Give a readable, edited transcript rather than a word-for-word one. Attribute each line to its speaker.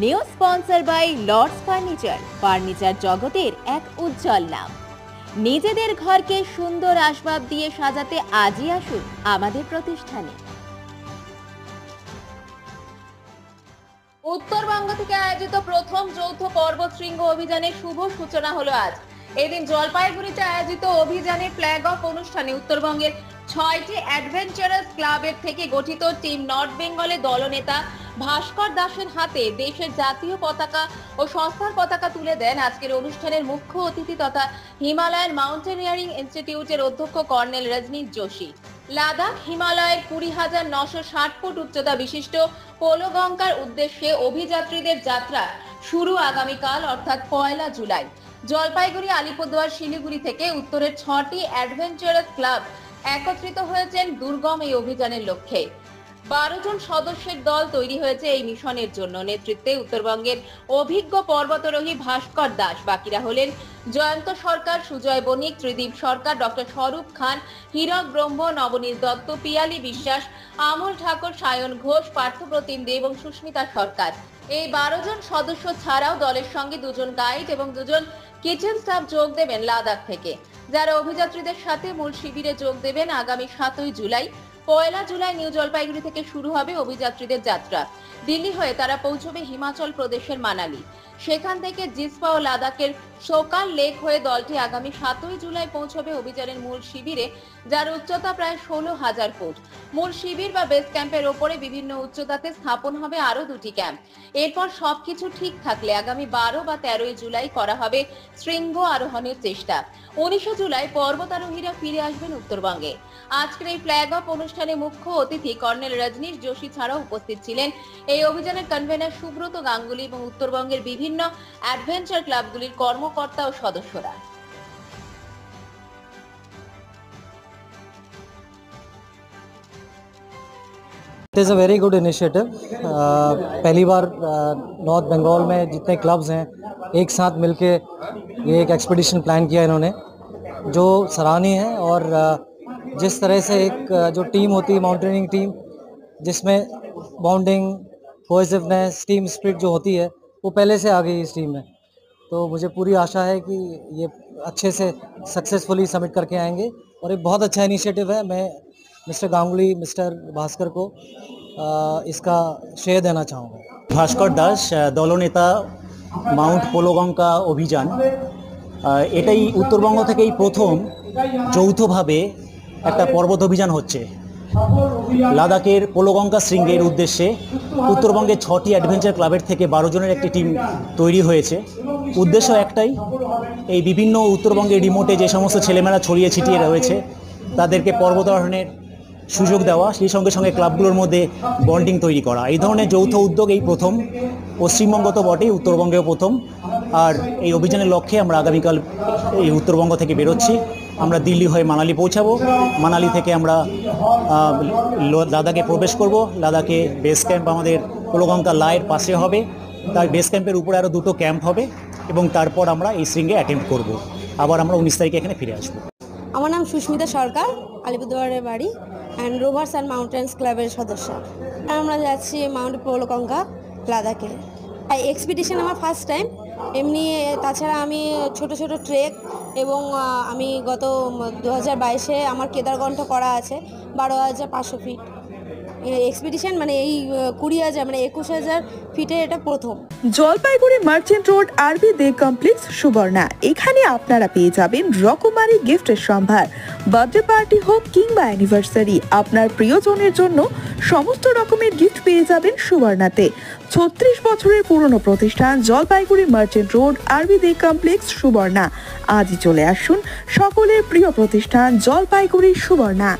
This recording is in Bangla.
Speaker 1: New sponsor by Lords furniture জগতের এক উজ্জ্বল নাম। নিজেদের ঘরকে সুন্দর আসবাব দিয়ে সাজাতে আজই আসুন আমাদের প্রতিষ্ঠানে। উত্তরবঙ্গ থেকে আয়োজিত প্রথম যৌথ পর্বত শৃঙ্গ অভিযানের শুভ সূচনা হলো আজ। এদিন জলপাইগুড়িতে আয়োজিত অভিযানের ফ্ল্যাগ অফ অনুষ্ঠানে উত্তরবঙ্গের 6টি অ্যাডভেঞ্চারাস ক্লাবের থেকে গঠিত টিম নর্থ বেঙ্গলের দলনেতা ভাস্কর দাসের হাতে দেশের জাতীয় পতাকা ও সংস্থার পতাকা তুলে দেন আজকের অনুষ্ঠানের মুখ্য অতিথি তথা হিমালয়ান মাউন্টেনিয়ারিং ইনস্টিটিউটের অধ্যক্ষ কর্নেল রজনীশ যোশী। লাদাখ হিমালয়ের 20,960 ফুট উচ্চতা বিশিষ্ট পোলোগঙ্গার উদ্দেশ্যে অভিযাত্রীদের যাত্রা শুরু আগামীকাল অর্থাৎ 1 জুলাই। জলপাইগুড়ি, আলিপুরদুয়ার, শিলিগুড়ি থেকে উত্তরের 6টি অ্যাডভেঞ্চারাস ক্লাব একত্রিত হয়েছেন দুর্গম এই অভিযানের লক্ষ্যে। 12 জন সদস্যের দল তৈরি হয়েছে এই মিশনের জন্য। নেতৃত্বে উত্তরবঙ্গের অভিজ্ঞ পর্বতারোহী ভাস্কর দাস, বাকিরা হলেন জয়ন্ত সরকার, সুজয় বণিক, ত্রিদীপ সরকার, ডক্টর স্বরূপ খান, হীরক ব্রহ্ম, নবনীত দত্ত, পিয়ালি বিশ্বাস, আমল ঠাকুর, সায়ন ঘোষ, পার্থপ্রতিম দেব এবং সুস্মিতা সরকার। এই 12 জন সদস্য ছাড়াও দলের সঙ্গে 2 জন গাইড এবং 2 জন কিচেন স্টাফ যোগ দেবেন লাদাখ থেকে, যারা অভিযাত্রীদের সাথে মূল শিবিরে যোগ দেবেন আগামী 7 জুলাই। 1 জুলাই নিউ জলপাইগুড়ি থেকে শুরু হবে অভিযাত্রীদের যাত্রা। দিল্লি হয়ে তারা পৌঁছবে হিমাচল প্রদেশের মানালি। সেখান থেকে জিসপা ও লাদাখের সোকাল লেক হয়ে দলটি আগামী 7 জুলাই পৌঁছবে অভিযানের মূল শিবিরে, যার উচ্চতা প্রায় 16,000 ফুট। মূল শিবির বা বেস ক্যাম্পের ওপরে বিভিন্ন উচ্চতাতে স্থাপন হবে আরো 2টি ক্যাম্প। এরপর সবকিছু ঠিক থাকলে আগামী 12 বা 13 জুলাই করা হবে শৃঙ্গ আরোহণের চেষ্টা। 19 জুলাই পর্বতারোহীরা ফিরে আসবেন উত্তরবঙ্গে। আজকের এই ফ্ল্যাগ অফ অনুষ্ঠানে মুখ্য অতিথি কর্নেল রজনীশ যোশী ছাড়াও উপস্থিত ছিলেন এই অভিযানের কনভেনার সুব্রত গাঙ্গুলি এবং উত্তরবঙ্গের বিভিন্ন অ্যাডভেঞ্চার ক্লাবগুলির কর্মকর্তা ও সদস্যরা।
Speaker 2: It is a very good initiative. पहली बार नॉर्थ बंगाल में जितने क्लब्स हैं एक साथ मिलके ये एक एक्सपीडिशन प्लान किया इन्होंने, जो सराहनीय है। और जिस तरह से एक जो टीम होती है माउंटेनिंग टीम, जिसमें बॉन्डिंग, कोहेसिवनेस, टीम स्पिरिट जो होती है वो पहले से आ गई इस टीम में। तो मुझे पूरी आशा है कि ये अच्छे से सक्सेसफुली सबमिट करके आएंगे और एक बहुत अच्छा इनिशिएटिव है। मैं मिस्टर गांगुली, मिस्टर भास्कर को इसका श्रेय देना चाहूँगा।
Speaker 3: ভাস্কর দাস, দলনেতা মাউন্ট পোলোগঙ্গা অভিযান। এটাই উত্তরবঙ্গ থেকেই প্রথম যৌথভাবে একটা পর্বত অভিযান হচ্ছে। লাদাখের পোলোগঙ্গা শৃঙ্গের উদ্দেশ্যে উত্তরবঙ্গের 6টি অ্যাডভেঞ্চার ক্লাবের থেকে 12 জনের একটি টিম তৈরি হয়েছে। উদ্দেশ্য একটাই, এই বিভিন্ন উত্তরবঙ্গের রিমোটে যে সমস্ত ছেলেমেয়েরা ছড়িয়ে ছিটিয়ে রয়েছে তাদেরকে পর্বতারোহণের সুযোগ দেওয়া, সেই সঙ্গে সঙ্গে ক্লাবগুলোর মধ্যে বন্ডিং তৈরি করা। এই ধরনের যৌথ উদ্যোগ এই প্রথম, পশ্চিমবঙ্গ তো বটেই, উত্তরবঙ্গেও প্রথম। আর এই অভিযানের লক্ষ্যে আমরা আগামীকাল এই উত্তরবঙ্গ থেকে বেরোচ্ছি। আমরা দিল্লি হয়ে মানালি পৌঁছাবো। মানালি থেকে আমরা লাদাখে প্রবেশ করব। লাদাখে বেস ক্যাম্প আমাদের পোলোগঙ্গা লায়ের পাশে হবে। তার বেস ক্যাম্পের উপরে আরও 2টো ক্যাম্প হবে এবং তারপর আমরা এই শৃঙ্গে অ্যাটেম্প করব। আবার আমরা 19 তারিখে এখানে ফিরে আসবো।
Speaker 4: আমার নাম সুস্মিতা সরকার, আলিপুরদুয়ারের বাড়ি, অ্যান্ড রোভার্স অ্যান্ড মাউন্টেন্স ক্লাবের সদস্য। আমরা যাচ্ছি মাউন্ট পোলোগঙ্গা লাদাখে। এক্সপিডিশন আমার ফার্স্ট টাইম। এমনি তাছাড়া আমি ছোট ছোট ট্রেক এবং আমি গত 2022-এ আমার কেদারকণ্ঠ করা আছে 12,500 ফিট এক্সপিডিশন, মানে এই 20,000 মানে 21,000 ফিটে এটা প্রথম।
Speaker 5: জলপাইগুড়ি মার্চেন্ট রোড আরবি দে কমপ্লেক্স সুবর্ণা। এখানে আপনারা পেয়ে যাবেন রকমারি গিফটের সম্ভার। বার্থডে পার্টি হোক কিংবা অ্যানিভার্সারি, আপনার প্রিয়জনের জন্য সমস্ত রকমের গিফট পেয়ে যাবেন সুবর্ণাতে। 36 বছরের পুরনো প্রতিষ্ঠান জলপাইগুড়ি মার্চেন্ট রোড আরবি দে কমপ্লেক্স সুবর্ণা। আজই চলে আসুন সকলের প্রিয় প্রতিষ্ঠান জলপাইগুড়ি সুবর্ণা।